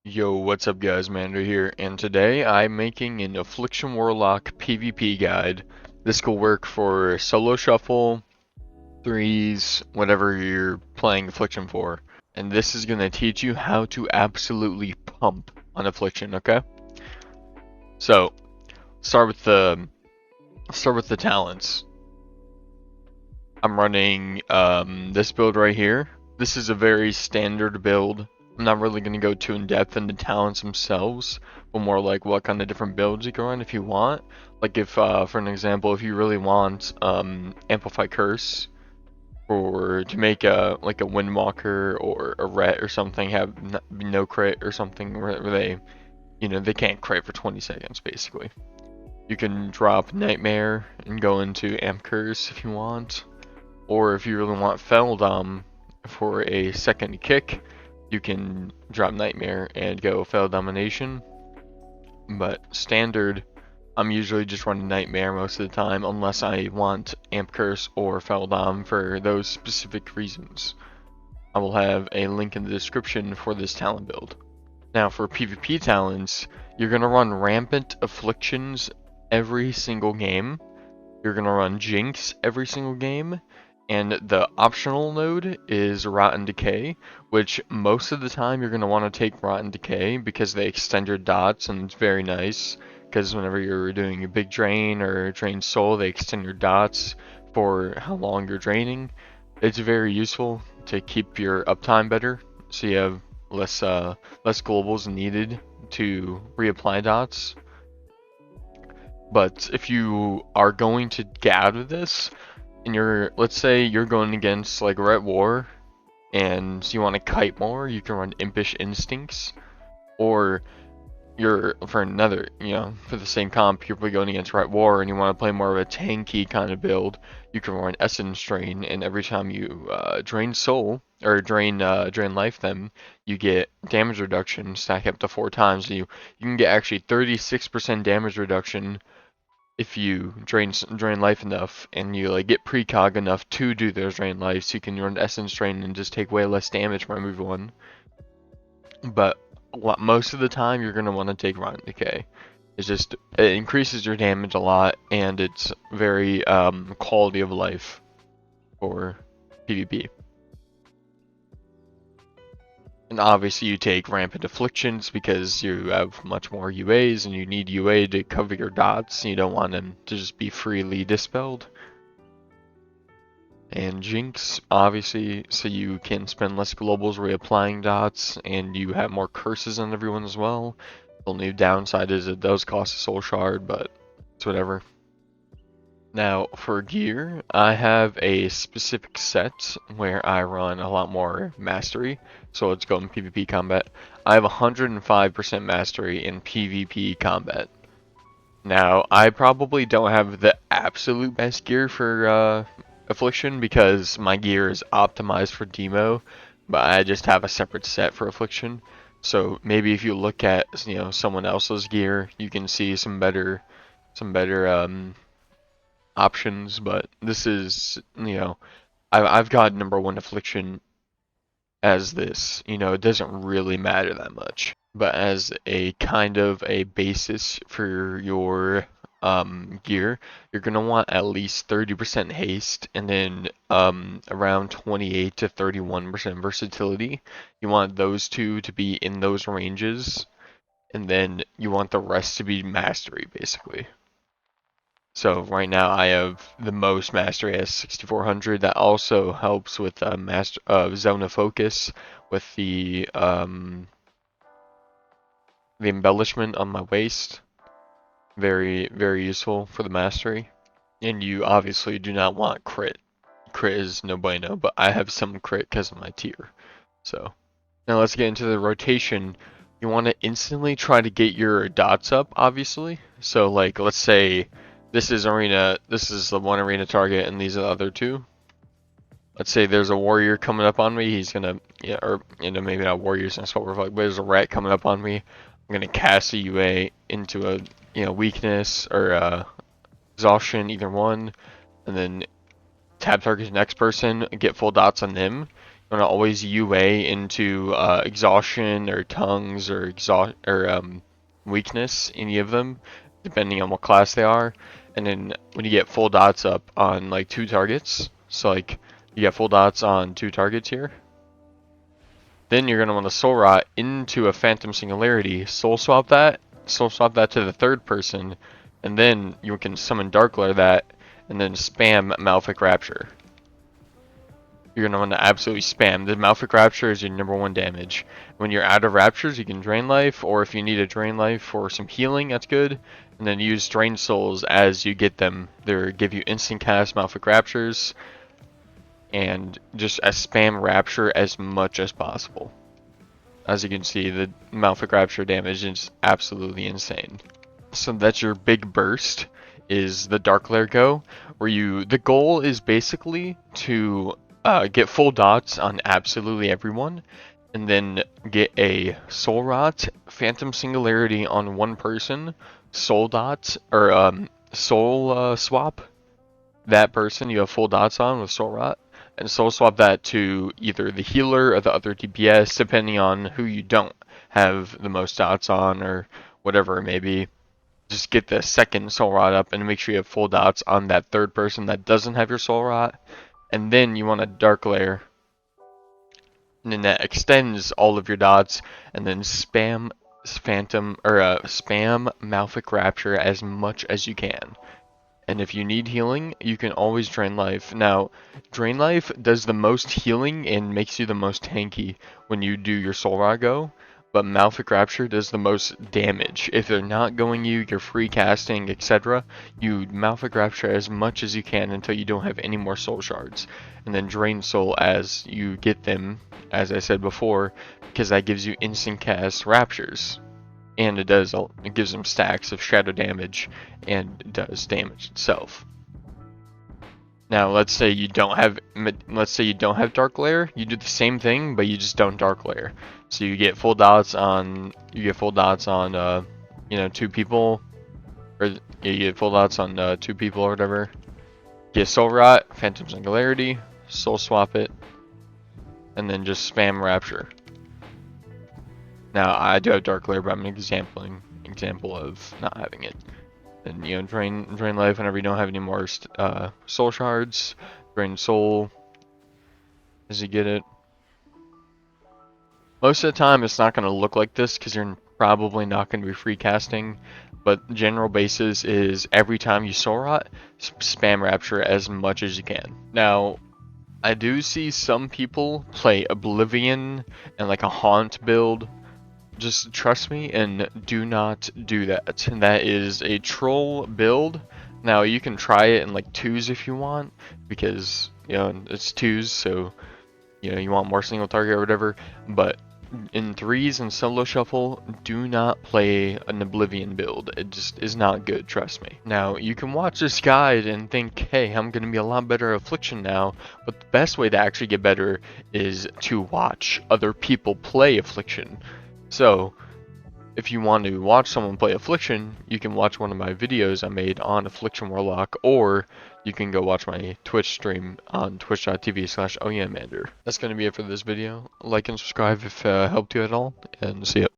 Yo, what's up guys, Mando here, and today I'm making an Affliction Warlock PVP guide. This will work for solo shuffle, threes, whatever you're playing Affliction for. And this is going to teach you how to absolutely pump on Affliction, okay? So, start with the talents. I'm running this build right here. This is a very standard build. I'm not really going to go too in depth in the talents themselves, but more like what kind of different builds you can run if you want. Like if, for an example, if you really want Amplify Curse, or to make like a Windwalker or a Ret or something have no crit or something where they can't crit for 20 seconds basically. You can drop Nightmare and go into Amp Curse if you want. Or if you really want Feldom for a second kick, you can drop Nightmare and go Fel Domination. But standard, I'm usually just running Nightmare most of the time unless I want Amp Curse or Feldom for those specific reasons. I will have a link in the description for this talent build. Now for PvP talents, you're going to run Rampant Afflictions every single game. You're going to run Jinx every single game. And the optional node is Rotten Decay, which most of the time you're going to want to take Rotten Decay because they extend your dots and it's very nice. Because whenever you're doing a big drain or drain soul, they extend your dots for how long you're draining. It's very useful to keep your uptime better, so you have less globals needed to reapply dots. But if you are going to get out of this, and let's say you're going against like Ret War and you want to kite more, you can run Impish Instincts. Or you're for the same comp, you're going against Ret War and you want to play more of a tanky kind of build, you can run Essence Drain, and every time you drain soul or drain life, then you get damage reduction, stack up to 4 times. You can get actually 36% damage reduction if you drain life enough and you like get precog enough to do those drain life, so you can run essence drain and just take way less damage from move 1. But most of the time you're gonna want to take Rotten Decay. It increases your damage a lot and it's very quality of life for PvP. And obviously you take Rampant Afflictions because you have much more UAs and you need UA to cover your dots. You don't want them to just be freely dispelled. And Jinx, obviously, so you can spend less globals reapplying dots and you have more curses on everyone as well. The only downside is it does cost a soul shard, but it's whatever. Now, for gear, I have a specific set where I run a lot more mastery, so let's go in PvP combat. I have 105% mastery in PvP combat. Now, I probably don't have the absolute best gear for Affliction because my gear is optimized for demo, but I just have a separate set for Affliction. So maybe if you look at someone else's gear, you can see some better options, but this is, I've got #1 Affliction as this. It doesn't really matter that much. But as a kind of a basis for your gear, you're going to want at least 30% haste and then around 28 to 31% versatility. You want those two to be in those ranges, and then you want the rest to be mastery, basically. So right now I have the most mastery at 6400. That also helps with zone of focus with the embellishment on my waist. Very, very useful for the mastery. And you obviously do not want crit. Crit is no bueno, but I have some crit because of my tier. So now let's get into the rotation. You want to instantly try to get your dots up, obviously. So like, let's say this is the one arena target and these are the other two. Let's say there's a warrior coming up on me, he's gonna, maybe not warriors, that's what we're like, but there's a rat coming up on me. I'm gonna cast a UA into a, weakness or exhaustion, either one, and then tab target the next person, get full dots on them. want to always UA into exhaustion or tongues or weakness, any of them, depending on what class they are. And then when you get full dots up on like 2 targets, so like you get full dots on 2 targets here, then you're going to want to soul rot into a phantom singularity, soul swap that to the third person, and then you can summon dark glare that, and then spam Malefic Rapture. You're going to want to absolutely spam. The Malefic Rapture is your #1 damage. When you're out of Raptures, you can Drain Life, or if you need a Drain Life for some healing, that's good. And then use Drain Souls as you get them. They give you instant cast Malefic Raptures, and just spam Rapture as much as possible. As you can see, the Malefic Rapture damage is absolutely insane. So that's your big burst, is the Dark Lair go, where the goal is basically to get full dots on absolutely everyone, and then get a Soul Rot, Phantom Singularity on one person, Soul Dot, or Soul Swap that person you have full dots on with Soul Rot, and soul swap that to either the healer or the other DPS, depending on who you don't have the most dots on or whatever it may be. Just get the second soul rot up and make sure you have full dots on that third person that doesn't have your soul rot, and then you want a dark layer, and then that extends all of your dots, and then spam spam Malefic Rapture as much as you can. And if you need healing, you can always Drain Life. Now, Drain Life does the most healing and makes you the most tanky when you do your Soul Rot go, but Malefic Rapture does the most damage. If they're not going you, you're free casting, etc., you Malefic Rapture as much as you can until you don't have any more Soul Shards. And then Drain Soul as you get them, as I said before, because that gives you instant cast Raptures. And it gives them stacks of shadow damage and does damage itself. Now let's say you don't have dark layer, you do the same thing but you just don't dark layer. So you get full dots on 2 people, or you get full dots on 2 people or whatever. Get Soul Rot, Phantom Singularity, Soul Swap it, and then just spam Rapture. Now I do have dark layer, but I'm an example of not having it. And drain life whenever you don't have any more soul shards. Drain soul as you get it. Most of the time, it's not going to look like this because you're probably not going to be free casting. But general basis is every time you soul rot, spam Rapture as much as you can. Now, I do see some people play Oblivion and like a Haunt build. Just trust me and do not do that. That is a troll build. Now you can try it in like 2s if you want, because it's 2s, so you want more single target or whatever. But in 3s and solo shuffle, do not play an Oblivion build. It just is not good, trust me. Now you can watch this guide and think, hey, I'm gonna be a lot better at Affliction now, but the best way to actually get better is to watch other people play Affliction. So, if you want to watch someone play Affliction, you can watch one of my videos I made on Affliction Warlock, or you can go watch my Twitch stream on twitch.tv/oyamander. That's going to be it for this video. Like and subscribe if it helped you at all, and see ya.